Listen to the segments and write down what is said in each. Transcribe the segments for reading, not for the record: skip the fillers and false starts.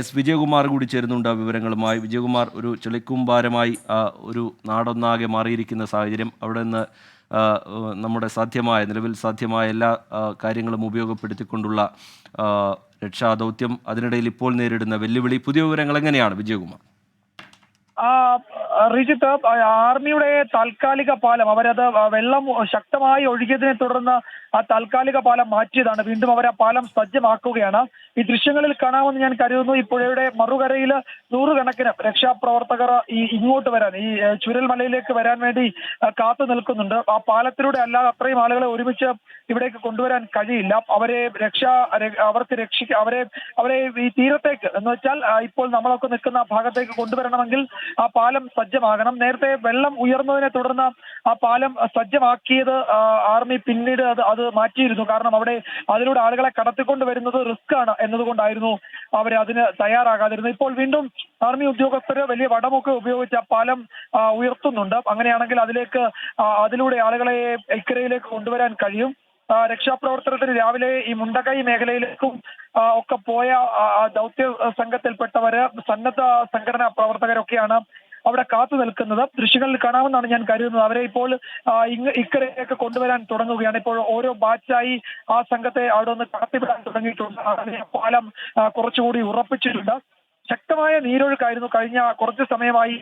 S Vijayakumar കൂടി ചേരുന്നുണ്ട് വിവരങ്ങളുമായി. വിജയകുമാർ, ഒരു ചെളിക്കൂമ്പാരമായി ഒരു നാടൊന്നാകെ മാറിയിരിക്കുന്ന സാഹചര്യം. അവിടെ നിന്ന് നമ്മുടെ നിലവിൽ സാധ്യമായ എല്ലാ കാര്യങ്ങളും ഉപയോഗപ്പെടുത്തിക്കൊണ്ടുള്ള രക്ഷാദൗത്യം, അതിനിടയിൽ ഇപ്പോൾ നേരിടുന്ന വെല്ലുവിളി, പുതിയ വിവരങ്ങൾ എങ്ങനെയാണ് വിജയകുമാർ? റിജിത്ത്, ആർമിയുടെ താൽക്കാലിക പാലം അവരത് വെള്ളം ശക്തമായി ഒഴുകിയതിനെ തുടർന്ന് ആ താൽക്കാലിക പാലം മാറ്റിയതാണ്. വീണ്ടും അവർ ആ പാലം സജ്ജമാക്കുകയാണ്. ഈ ദൃശ്യങ്ങളിൽ കാണാമെന്ന് ഞാൻ കരുതുന്നു. ഈ പുഴയുടെ മറുകരയിൽ നൂറുകണക്കിന് രക്ഷാപ്രവർത്തകർ ഇങ്ങോട്ട് വരാൻ, ഈ ചുരൽമലയിലേക്ക് വരാൻ വേണ്ടി കാത്തു നിൽക്കുന്നുണ്ട്. ആ പാലത്തിലൂടെ അല്ലാതെ അത്രയും ആളുകളെ ഒരുമിച്ച് ഇവിടേക്ക് കൊണ്ടുവരാൻ കഴിയില്ല. അവരെ ഈ തീരത്തേക്ക്, എന്ന് വെച്ചാൽ ഇപ്പോൾ നമ്മളൊക്കെ നിൽക്കുന്ന ഭാഗത്തേക്ക് കൊണ്ടുവരണമെങ്കിൽ ആ പാലം സജ്ജമാകണം. നേരത്തെ വെള്ളം ഉയർന്നതിനെ തുടർന്ന് ആ പാലം സജ്ജമാക്കിയത് ആർമി പിന്നീട് അത് മാറ്റിയിരുന്നു. കാരണം അതിലൂടെ ആളുകളെ കടത്തിക്കൊണ്ട് വരുന്നത് റിസ്ക് ആണ് എന്നതുകൊണ്ടായിരുന്നു അതിന് തയ്യാറാകാതിരുന്നത്. ഇപ്പോൾ വീണ്ടും ആർമി ഉദ്യോഗസ്ഥർ വലിയ വടമൊക്കെ ഉപയോഗിച്ച് ആ പാലം ഉയർത്തുന്നുണ്ട്. അങ്ങനെയാണെങ്കിൽ അതിലൂടെ ആളുകളെ ഇക്കരയിലേക്ക് കൊണ്ടുവരാൻ കഴിയും. രക്ഷാപ്രവർത്തനത്തിന് രാവിലെ ഈ മുണ്ടക്കൈ മേഖലയിലേക്കും ഒക്കെ പോയ ദൗത്യ സംഘത്തിൽപ്പെട്ടവര്, സന്നദ്ധ സംഘടനാ പ്രവർത്തകരൊക്കെയാണ് അവിടെ കാത്തു നിൽക്കുന്നത്. ദൃശ്യങ്ങളിൽ കാണാമെന്നാണ് ഞാൻ കരുതുന്നത്. അവരെ ഇപ്പോൾ ഇക്കരയിലേക്ക് കൊണ്ടുവരാൻ തുടങ്ങുകയാണ്. ഇപ്പോൾ ഓരോ ബാച്ചായി ആ സംഘത്തെ അവിടെ നിന്ന് കടത്തിവിടാൻ തുടങ്ങിയിട്ടുണ്ട്. പാലം കുറച്ചുകൂടി ഉറപ്പിച്ചിട്ടുണ്ട്. ശക്തമായ നീരൊഴുക്കായിരുന്നു കഴിഞ്ഞ കുറച്ച് സമയമായി.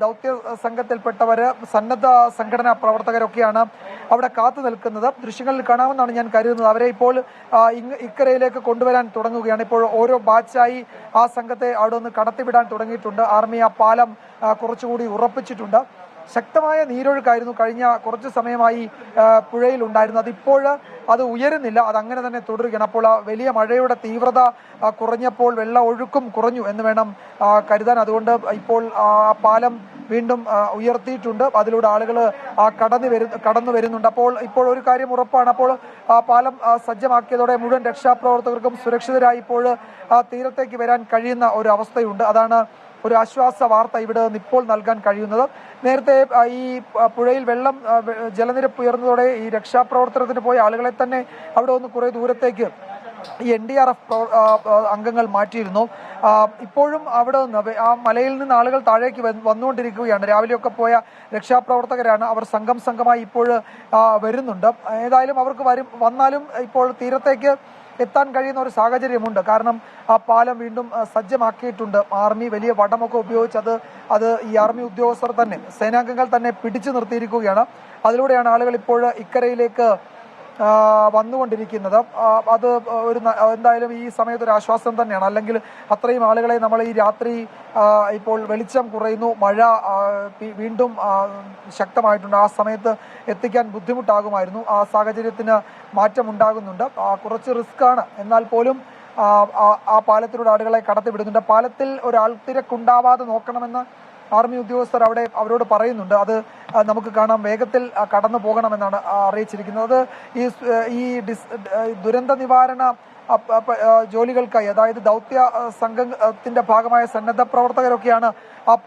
ദൗത്യ സംഘത്തിൽപ്പെട്ടവര്, സന്നദ്ധ സംഘടനാ പ്രവർത്തകരൊക്കെയാണ് അവിടെ കാത്തു നിൽക്കുന്നത്. ദൃശ്യങ്ങളിൽ കാണാമെന്നാണ് ഞാൻ കരുതുന്നത്. അവരെ ഇപ്പോൾ ഇക്കരയിലേക്ക് കൊണ്ടുവരാൻ തുടങ്ങുകയാണ്. ഇപ്പോൾ ഓരോ ബാച്ചായി ആ സംഘത്തെ അവിടെ നിന്ന് കടത്തിവിടാൻ തുടങ്ങിയിട്ടുണ്ട്. ആർമി ആ പാലം കുറച്ചുകൂടി ഉറപ്പിച്ചിട്ടുണ്ട്. ശക്തമായ നീരൊഴുക്കായിരുന്നു കഴിഞ്ഞ കുറച്ച് സമയമായി പുഴയിൽ ഉണ്ടായിരുന്നത്. അതിപ്പോൾ അത് ഉയരുന്നില്ല, അത് അങ്ങനെ തന്നെ തുടരുകയാണ്. അപ്പോൾ ആ വലിയ മഴയുടെ തീവ്രത കുറഞ്ഞപ്പോൾ വെള്ള ഒഴുക്കും കുറഞ്ഞു എന്ന് വേണം കരുതാൻ. അതുകൊണ്ട് ഇപ്പോൾ ആ പാലം വീണ്ടും ഉയർത്തിയിട്ടുണ്ട്. അതിലൂടെ ആളുകൾ കടന്നു വരുന്നുണ്ട്. ഇപ്പോൾ ഒരു കാര്യം ഉറപ്പാണ്. അപ്പോൾ ആ പാലം സജ്ജമാക്കിയതോടെ മുഴുവൻ രക്ഷാപ്രവർത്തകർക്കും സുരക്ഷിതരായി ഇപ്പോൾ തീരത്തേക്ക് വരാൻ കഴിയുന്ന ഒരു അവസ്ഥയുണ്ട്. അതാണ് ഒരു ആശ്വാസ വാർത്ത ഇവിടെ നിന്ന് ഇപ്പോൾ നൽകാൻ കഴിയുന്നത്. നേരത്തെ ഈ പുഴയിൽ ജലനിരപ്പ് ഉയർന്നതോടെ ഈ രക്ഷാപ്രവർത്തനത്തിന് പോയ ആളുകളെ തന്നെ അവിടെ ഒന്ന് കുറെ ദൂരത്തേക്ക് ഈ NDRF അംഗങ്ങൾ മാറ്റിയിരുന്നു. ഇപ്പോഴും അവിടെ നിന്ന് ആ മലയിൽ നിന്ന് ആളുകൾ താഴേക്ക് വന്നുകൊണ്ടിരിക്കുകയാണ്. രാവിലെയൊക്കെ പോയ രക്ഷാപ്രവർത്തകരാണ്. അവർ സംഘമായി ഇപ്പോൾ വരുന്നുണ്ട്. ഏതായാലും അവർക്ക് വന്നാലും ഇപ്പോൾ തീരത്തേക്ക് എത്താൻ കഴിയുന്ന ഒരു സാഹചര്യമുണ്ട്. കാരണം ആ പാലം വീണ്ടും സജ്ജമാക്കിയിട്ടുണ്ട്. ആർമി വലിയ വടമൊക്കെ ഉപയോഗിച്ച് അത് ഈ ആർമി ഉദ്യോഗസ്ഥർ തന്നെ, സേനാംഗങ്ങൾ തന്നെ പിടിച്ചു നിർത്തിയിരിക്കുകയാണ്. അതിലൂടെയാണ് ആളുകൾ ഇപ്പോൾ ഇക്കരയിലേക്ക് വന്നുകൊണ്ടിരിക്കുന്നത്. അത് എന്തായാലും ഈ സമയത്ത് ഒരു ആശ്വാസം തന്നെയാണ്. അല്ലെങ്കിൽ അത്രയും ആളുകളെ നമ്മൾ ഈ രാത്രി ഇപ്പോൾ വെളിച്ചം കുറയുന്നു, മഴ വീണ്ടും ശക്തമായിട്ടുണ്ട്, ആ സമയത്ത് എത്തിക്കാൻ ബുദ്ധിമുട്ടാകുമായിരുന്നു. ആ സാഹചര്യത്തിന് മാറ്റമുണ്ടാകുന്നുണ്ട്. കുറച്ച് റിസ്ക് ആണ്, എന്നാൽ പോലും ആ പാലത്തിലൂടെ ആളുകളെ കടത്തിവിടുന്നുണ്ട്. പാലത്തിൽ ഒരാൾത്തിരക്കുണ്ടാവാതെ നോക്കണമെന്ന് ആർമി ഉദ്യോഗസ്ഥർ അവരോട് പറയുന്നുണ്ട്. അത് നമുക്ക് കാണാം. വേഗത്തിൽ കടന്നു പോകണമെന്നാണ് അറിയിച്ചിരിക്കുന്നത്. ഈ ദുരന്ത നിവാരണ ജോലികൾക്കായി, അതായത് ദൗത്യ സംഘത്തിന്റെ ഭാഗമായ സന്നദ്ധ പ്രവർത്തകരൊക്കെയാണ്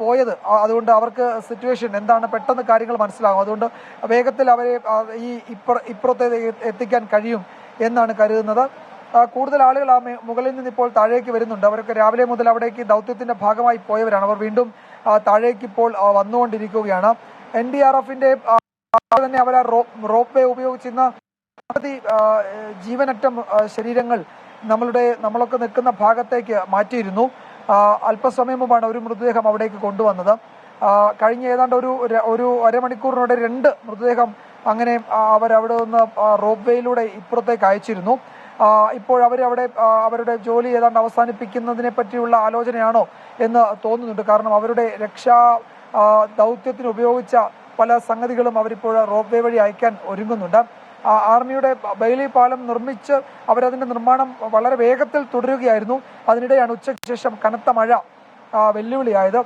പോയത്. അതുകൊണ്ട് അവർക്ക് സിറ്റുവേഷൻ എന്താണ് പെട്ടെന്ന് കാര്യങ്ങൾ മനസ്സിലാകും. അതുകൊണ്ട് വേഗത്തിൽ അവരെ ഇപ്പുറത്തേക്ക് എത്തിക്കാൻ കഴിയും എന്നാണ് കരുതുന്നത്. കൂടുതൽ ആളുകൾ മുകളിൽ നിന്ന് ഇപ്പോൾ താഴേക്ക് വരുന്നുണ്ട്. അവരൊക്കെ രാവിലെ മുതൽ അവിടേക്ക് ദൗത്യത്തിന്റെ ഭാഗമായി പോയവരാണ്. അവർ വീണ്ടും താഴേക്ക് ഇപ്പോൾ വന്നുകൊണ്ടിരിക്കുകയാണ്. NDRFന്റെ തന്നെ അവർ റോപ്പ് വേ ഉപയോഗിച്ചിരുന്ന ജീവനറ്റ ശരീരങ്ങൾ നമ്മളൊക്കെ നിൽക്കുന്ന ഭാഗത്തേക്ക് മാറ്റിയിരുന്നു. അല്പസമയം മുമ്പാണ് ഒരു മൃതദേഹം അവിടേക്ക് കൊണ്ടുവന്നത്. കഴിഞ്ഞ ഏതാണ്ട് ഒരു അരമണിക്കൂറിനോടെ 2 മൃതദേഹം അങ്ങനെ അവരവിടെ നിന്ന് റോപ്പ് വേയിലൂടെ ഇപ്പുറത്തേക്ക് അയച്ചിരുന്നു. ഇപ്പോൾ അവരുടെ ജോലി ഏതാണ്ട് അവസാനിപ്പിക്കുന്നതിനെ പറ്റിയുള്ള ആലോചനയാണോ എന്ന് തോന്നുന്നുണ്ട്. കാരണം അവരുടെ രക്ഷാ ദൗത്യത്തിന് ഉപയോഗിച്ച പല സംഗതികളും അവരിപ്പോൾ റോപ്പ് വേ വഴി അയക്കാൻ ഒരുങ്ങുന്നുണ്ട്. ആർമിയുടെ ബെയിലി പാലം നിർമ്മിച്ച് അവരതിന്റെ നിർമ്മാണം വളരെ വേഗത്തിൽ തുടരുകയായിരുന്നു. അതിനിടെയാണ് ഉച്ചയ്ക്ക് ശേഷം കനത്ത മഴ വെല്ലുവിളിയായത്.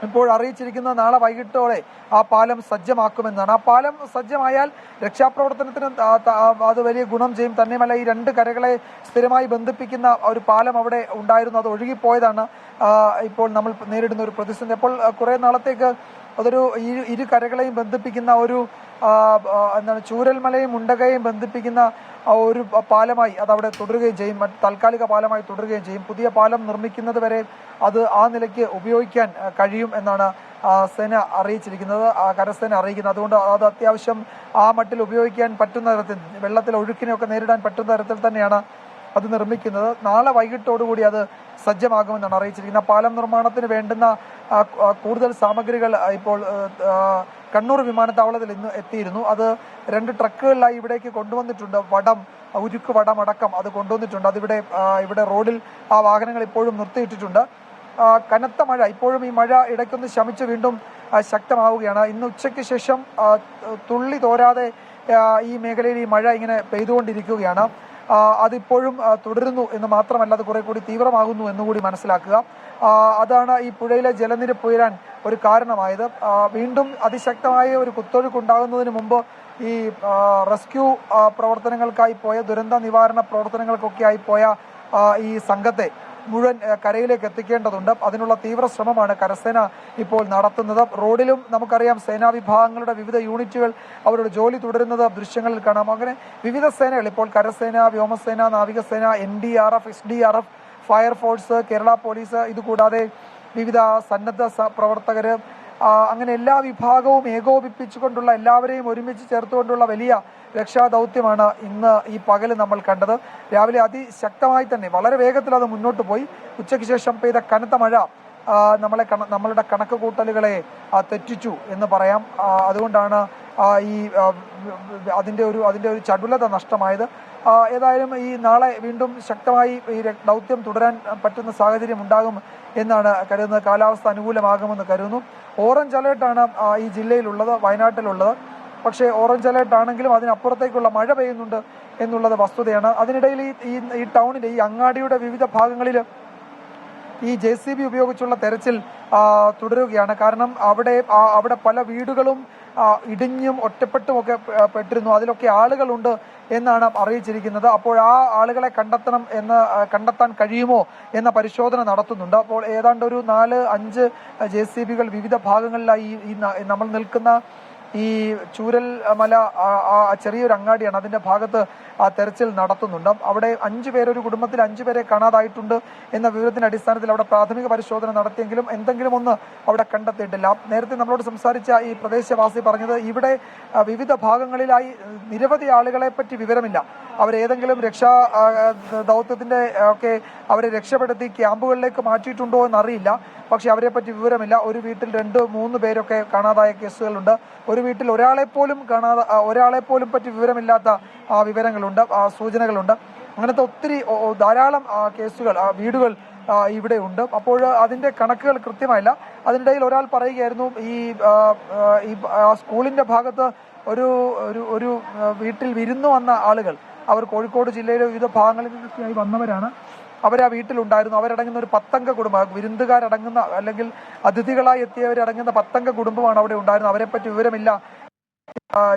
ഇപ്പോൾ അറിയിച്ചിരിക്കുന്നത് നാളെ വൈകിട്ടോടെ ആ പാലം സജ്ജമാക്കുമെന്നാണ്. ആ പാലം സജ്ജമായാൽ രക്ഷാപ്രവർത്തനത്തിന് അത് വലിയ ഗുണം ചെയ്യും. തന്നെയുമല്ല, ഈ 2 കരകളെ സ്ഥിരമായി ബന്ധിപ്പിക്കുന്ന ഒരു പാലം അവിടെ ഉണ്ടായിരുന്നു. അത് ഒഴുകിപ്പോയതാണ് ഇപ്പോൾ നമ്മൾ നേരിടുന്ന ഒരു പ്രതിസന്ധി. അപ്പോൾ കുറെ നാളത്തേക്ക് അതൊരു ഇരു കരകളെയും ബന്ധിപ്പിക്കുന്ന ഒരു എന്താണ് ചൂരൽമലയും മുണ്ടകയും ബന്ധിപ്പിക്കുന്ന ഒരു പാലമായി അത് അവിടെ തുടരുകയും ചെയ്യും. താൽക്കാലിക പാലമായി തുടരുകയും ചെയ്യും. പുതിയ പാലം നിർമ്മിക്കുന്നത് വരെ അത് ആ നിലയ്ക്ക് ഉപയോഗിക്കാൻ കഴിയും എന്നാണ് സേന അറിയിച്ചിരിക്കുന്നത്, കരസേന അറിയിക്കുന്നത്. അതുകൊണ്ട് അത് അത്യാവശ്യം ആ മട്ടിൽ ഉപയോഗിക്കാൻ പറ്റുന്ന തരത്തിൽ, വെള്ളത്തിലെ ഒഴുക്കിനെയൊക്കെ നേരിടാൻ പറ്റുന്ന തരത്തിൽ തന്നെയാണ് അത് നിർമ്മിക്കുന്നത്. നാളെ വൈകിട്ടോടുകൂടി അത് സജ്ജമാകുമെന്നാണ് അറിയിച്ചിരിക്കുന്നത്. പാലം നിർമ്മാണത്തിന് വേണ്ടുന്ന കൂടുതൽ സാമഗ്രികൾ ഇപ്പോൾ കണ്ണൂർ വിമാനത്താവളത്തിൽ ഇന്ന് എത്തിയിരുന്നു. അത് 2 ട്രക്കുകളിലായി ഇവിടേക്ക് കൊണ്ടുവന്നിട്ടുണ്ട്. ഉരുക്ക് വടം അടക്കം അത് കൊണ്ടുവന്നിട്ടുണ്ട്. ഇവിടെ റോഡിൽ ആ വാഹനങ്ങൾ ഇപ്പോഴും നിർത്തിയിട്ടിട്ടുണ്ട്. കനത്ത മഴ, ഇപ്പോഴും ഈ മഴ ഇടയ്ക്കൊന്ന് ശമിച്ച് വീണ്ടും ശക്തമാവുകയാണ്. ഇന്ന് ഉച്ചയ്ക്ക് ശേഷം തുള്ളി തോരാതെ ഈ മേഖലയിൽ ഈ മഴ ഇങ്ങനെ പെയ്തുകൊണ്ടിരിക്കുകയാണ്. അതിപ്പോഴും തുടരുന്നു എന്ന് മാത്രമല്ല, അത് കുറെ കൂടി തീവ്രമാകുന്നു എന്നുകൂടി മനസ്സിലാക്കുക. അതാണ് ഈ പുഴയിലെ ജലനിരപ്പ് ഉയരാൻ ഒരു കാരണമായത്. വീണ്ടും അതിശക്തമായ ഒരു കുത്തൊഴുക്കുണ്ടാകുന്നതിന് മുമ്പ് ഈ റെസ്ക്യൂ പ്രവർത്തനങ്ങൾക്കായി പോയ, ദുരന്ത നിവാരണ പ്രവർത്തനങ്ങൾക്കൊക്കെയായി പോയ ഈ സംഘത്തെ മുഴുവൻ കരയിലേക്ക് എത്തിക്കേണ്ടതുണ്ട്. അതിനുള്ള തീവ്ര ശ്രമമാണ് കരസേന ഇപ്പോൾ നടത്തുന്നത്. റോഡിലും നമുക്കറിയാം സേനാ വിഭാഗങ്ങളുടെ വിവിധ യൂണിറ്റുകൾ അവരുടെ ജോലി തുടരുന്നത് ദൃശ്യങ്ങളിൽ കാണാം. അങ്ങനെ വിവിധ സേനകൾ ഇപ്പോൾ കരസേന, വ്യോമസേന, നാവികസേന, NDRF, SDRF, fire force, Kerala police, ഇതുകൂടാതെ വിവിധ സന്നദ്ധ പ്രവർത്തകര്, അങ്ങനെ എല്ലാ വിഭാഗവും ഏകോപിപ്പിച്ചുകൊണ്ടുള്ള, എല്ലാവരെയും ഒരുമിച്ച് ചേർത്തുകൊണ്ടുള്ള വലിയ രക്ഷാദൗത്യമാണ് ഇന്ന് ഈ പകല് നമ്മൾ കണ്ടത്. രാവിലെ അതിശക്തമായി തന്നെ വളരെ വേഗത്തിൽ അത് മുന്നോട്ട് പോയി. ഉച്ചയ്ക്ക് ശേഷം പെയ്ത കനത്ത മഴ നമ്മളുടെ കണക്ക് കൂട്ടലുകളെ തെറ്റിച്ചു എന്ന് പറയാം. അതുകൊണ്ടാണ് ഈ അതിന്റെ ഒരു ചടുലത നഷ്ടമായത്. ഏതായാലും ഈ നാളെ വീണ്ടും ശക്തമായി ഈ ദൗത്യം തുടരാൻ പറ്റുന്ന സാഹചര്യം ഉണ്ടാകും എന്നാണ് കരുതുന്നത്. കാലാവസ്ഥ അനുകൂലമാകുമെന്ന് കരുതുന്നു. ഓറഞ്ച് അലേർട്ടാണ് ഈ ജില്ലയിലുള്ളത്, വയനാട്ടിലുള്ളത്. പക്ഷേ ഓറഞ്ച് അലേർട്ട് ആണെങ്കിലും അതിനപ്പുറത്തേക്കുള്ള മഴ പെയ്യുന്നുണ്ട് എന്നുള്ളത് വസ്തുതയാണ്. അതിനിടയിൽ ഈ ടൗണിലെ, ഈ അങ്ങാടിയുടെ വിവിധ ഭാഗങ്ങളിൽ ഈ JCB ഉപയോഗിച്ചുള്ള തെരച്ചിൽ തുടരുകയാണ്. കാരണം അവിടെ പല വീടുകളും ഇടിഞ്ഞും ഒറ്റപ്പെട്ടുമൊക്കെ പെട്ടിരുന്നു. അതിലൊക്കെ ആളുകളുണ്ട് എന്നാണ് അറിയിച്ചിരിക്കുന്നത്. അപ്പോൾ ആ ആളുകളെ കണ്ടെത്താൻ കഴിയുമോ എന്ന പരിശോധന നടത്തുന്നുണ്ട്. അപ്പോൾ ഏതാണ്ട് ഒരു 4-5 JCBകൾ വിവിധ ഭാഗങ്ങളിലായി ഈ നമ്മൾ നിൽക്കുന്ന ഈ ചൂരൽ മല ചെറിയൊരു അങ്ങാടിയാണ്, അതിന്റെ ഭാഗത്ത് തെരച്ചിൽ നടത്തുന്നുണ്ട്. അവിടെ 5 പേര്, ഒരു കുടുംബത്തിൽ 5 പേരെ കാണാതായിട്ടുണ്ട് എന്ന വിവരത്തിന്റെ അടിസ്ഥാനത്തിൽ അവിടെ പ്രാഥമിക പരിശോധന നടത്തിയെങ്കിലും എന്തെങ്കിലും ഒന്ന് അവിടെ കണ്ടെത്തിയിട്ടില്ല. നേരത്തെ നമ്മളോട് സംസാരിച്ച ഈ പ്രദേശവാസി പറഞ്ഞത് ഇവിടെ വിവിധ ഭാഗങ്ങളിലായി നിരവധി ആളുകളെ പറ്റി വിവരമില്ല. അവരേതെങ്കിലും രക്ഷാ ദൗത്യത്തിന്റെ ഒക്കെ അവരെ രക്ഷപ്പെടുത്തി ക്യാമ്പുകളിലേക്ക് മാറ്റിയിട്ടുണ്ടോ എന്നറിയില്ല. പക്ഷെ അവരെ പറ്റി വിവരമില്ല. ഒരു വീട്ടിൽ 2-3 പേരൊക്കെ കാണാതായ കേസുകളുണ്ട്. ഒരു വീട്ടിൽ ഒരാളെ പോലും പറ്റി വിവരമില്ലാത്ത വിവരങ്ങളുണ്ട്, സൂചനകളുണ്ട്. അങ്ങനത്തെ ഒത്തിരി ധാരാളം കേസുകൾ, വീടുകൾ ഇവിടെ ഉണ്ട്. അപ്പോൾ അതിന്റെ കണക്കുകൾ കൃത്യമായില്ല. അതിനിടയിൽ ഒരാൾ പറയുകയായിരുന്നു, ഈ സ്കൂളിന്റെ ഭാഗത്ത് ഒരു വീട്ടിൽ വിരുന്നു വന്ന ആളുകൾ, അവർ കോഴിക്കോട് ജില്ലയിലെ വിവിധ ഭാഗങ്ങളിൽ നിന്നൊക്കെയായി വന്നവരാണ്. അവർ ആ വീട്ടിലുണ്ടായിരുന്നു. അവരടങ്ങുന്ന ഒരു 10 അംഗ കുടുംബം, വിരുന്നുകാരടങ്ങുന്ന അല്ലെങ്കിൽ അതിഥികളായി എത്തിയവരടങ്ങുന്ന 10 അംഗ കുടുംബമാണ് അവിടെ ഉണ്ടായിരുന്നത്. അവരെപ്പറ്റി വിവരമില്ല.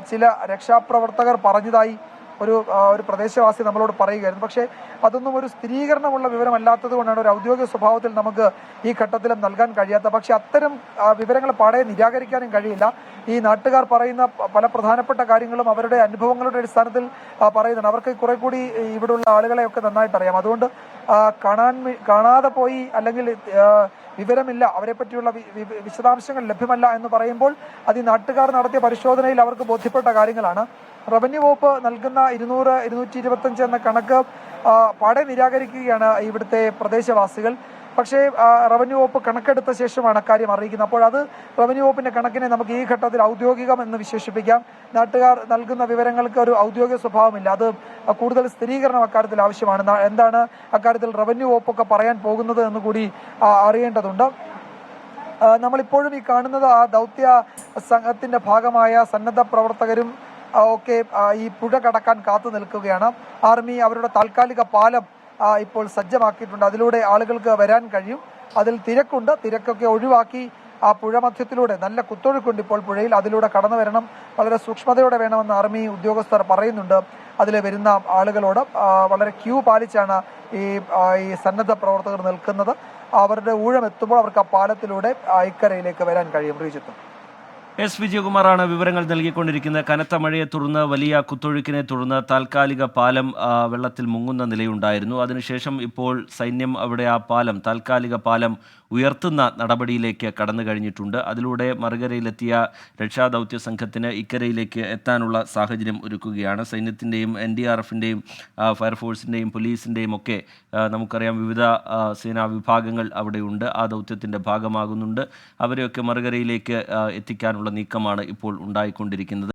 ചില രക്ഷാപ്രവർത്തകർ പറഞ്ഞതായി ഒരു പ്രദേശവാസി നമ്മളോട് പറയുകയായിരുന്നു. പക്ഷേ അതൊന്നും ഒരു സ്ഥിരീകരണമുള്ള വിവരമല്ലാത്തത് കൊണ്ടാണ് ഒരു ഔദ്യോഗിക സ്വഭാവത്തിൽ നമുക്ക് ഈ ഘട്ടത്തിലും നൽകാൻ കഴിയാത്ത. പക്ഷെ അത്തരം വിവരങ്ങൾ പാടെ നിരാകരിക്കാനും കഴിയില്ല. ഈ നാട്ടുകാർ പറയുന്ന പല പ്രധാനപ്പെട്ട കാര്യങ്ങളും അവരുടെ അനുഭവങ്ങളുടെ അടിസ്ഥാനത്തിൽ പറയുന്നുണ്ട്. അവർക്ക് കുറെ കൂടി ഇവിടെയുള്ള ആളുകളെയൊക്കെ നന്നായിട്ട് അറിയാം. അതുകൊണ്ട് കാണാതെ പോയി അല്ലെങ്കിൽ വിവരമില്ല, അവരെ പറ്റിയുള്ള വിശദാംശങ്ങൾ ലഭ്യമല്ല എന്ന് പറയുമ്പോൾ അത് ഈ നാട്ടുകാർ നടത്തിയ പരിശോധനയിൽ അവർക്ക് ബോധ്യപ്പെട്ട കാര്യങ്ങളാണ്. റവന്യൂ വകുപ്പ് നൽകുന്ന 200-225 എന്ന കണക്ക് പാടെ നിരാകരിക്കുകയാണ് ഇവിടുത്തെ പ്രദേശവാസികൾ. പക്ഷേ റവന്യൂ വകുപ്പ് കണക്കെടുത്ത ശേഷമാണ് അക്കാര്യം അറിയിക്കുന്നത്. അപ്പോൾ അത് റവന്യൂ വകുപ്പിന്റെ കണക്കിനെ നമുക്ക് ഈ ഘട്ടത്തിൽ ഔദ്യോഗികം എന്ന് വിശേഷിപ്പിക്കാം. നാട്ടുകാർ നൽകുന്ന വിവരങ്ങൾക്ക് ഒരു ഔദ്യോഗിക സ്വഭാവമില്ല. അത് കൂടുതൽ സ്ഥിരീകരണം അക്കാര്യത്തിൽ ആവശ്യമാണ്. എന്താണ് അക്കാര്യത്തിൽ റവന്യൂ വകുപ്പൊക്കെ പറയാൻ പോകുന്നത് എന്ന് കൂടി അറിയേണ്ടതുണ്ട്. നമ്മളിപ്പോഴും ഈ കാണുന്നത് ആ ദൗത്യ സംഘത്തിന്റെ ഭാഗമായ സന്നദ്ധ പ്രവർത്തകരും ഒക്കെ ഈ പുഴ കടക്കാൻ കാത്തു നിൽക്കുകയാണ്. ആർമി അവരുടെ താൽക്കാലിക പാലം ഇപ്പോൾ സജ്ജമാക്കിയിട്ടുണ്ട്. അതിലൂടെ ആളുകൾക്ക് വരാൻ കഴിയും. അതിൽ തിരക്കുണ്ട്. തിരക്കൊക്കെ ഒഴിവാക്കി ആ പുഴ മധ്യത്തിലൂടെ, നല്ല കുത്തൊഴുക്കുണ്ട് ഇപ്പോൾ പുഴയിൽ, അതിലൂടെ കടന്നു വരണം. വളരെ സൂക്ഷ്മതയോടെ വേണമെന്ന് ആർമി ഉദ്യോഗസ്ഥർ പറയുന്നുണ്ട്. അതിൽ വരുന്ന ആളുകളോട് വളരെ ക്യൂ പാലിച്ചാണ് ഈ സന്നദ്ധ പ്രവർത്തകർ നിൽക്കുന്നത്. അവരുടെ ഊഴം എത്തുമ്പോൾ അവർക്ക് ആ പാലത്തിലൂടെ ഇക്കരയിലേക്ക് വരാൻ കഴിയും. റീജിത്ത്. എസ് വിജയകുമാറാണ് വിവരങ്ങൾ നൽകിക്കൊണ്ടിരിക്കുന്നത്. കനത്ത മഴയെ തുടർന്ന് വലിയ കുത്തൊഴുക്കിനെ തുടർന്ന് താൽക്കാലിക പാലം വെള്ളത്തിൽ മുങ്ങുന്ന നിലയുണ്ടായിരുന്നു. അതിനുശേഷം ഇപ്പോൾ സൈന്യം അവിടെ ആ പാലം താൽക്കാലിക പാലം ഉയർത്തുന്ന നടപടിയിലേക്ക് കടന്നു കഴിഞ്ഞിട്ടുണ്ട്. അതിലൂടെ മറുകരയിലെത്തിയ രക്ഷാദൗത്യ സംഘത്തിന് ഇക്കരയിലേക്ക് എത്താനുള്ള സാഹചര്യം ഒരുക്കുകയാണ്. സൈന്യത്തിൻ്റെയും NDRFിൻ്റെയും ഫയർഫോഴ്സിൻ്റെയും പോലീസിൻ്റെയും ഒക്കെ നമുക്കറിയാം വിവിധ സേനാ വിഭാഗങ്ങൾ അവിടെയുണ്ട്. ആ ദൗത്യത്തിൻ്റെ ഭാഗമാകുന്നുണ്ട്. അവരെയൊക്കെ മറുകരയിലേക്ക് എത്തിക്കാനുള്ള നീക്കമാണ് ഇപ്പോൾ ഉണ്ടായിക്കൊണ്ടിരിക്കുന്നത്.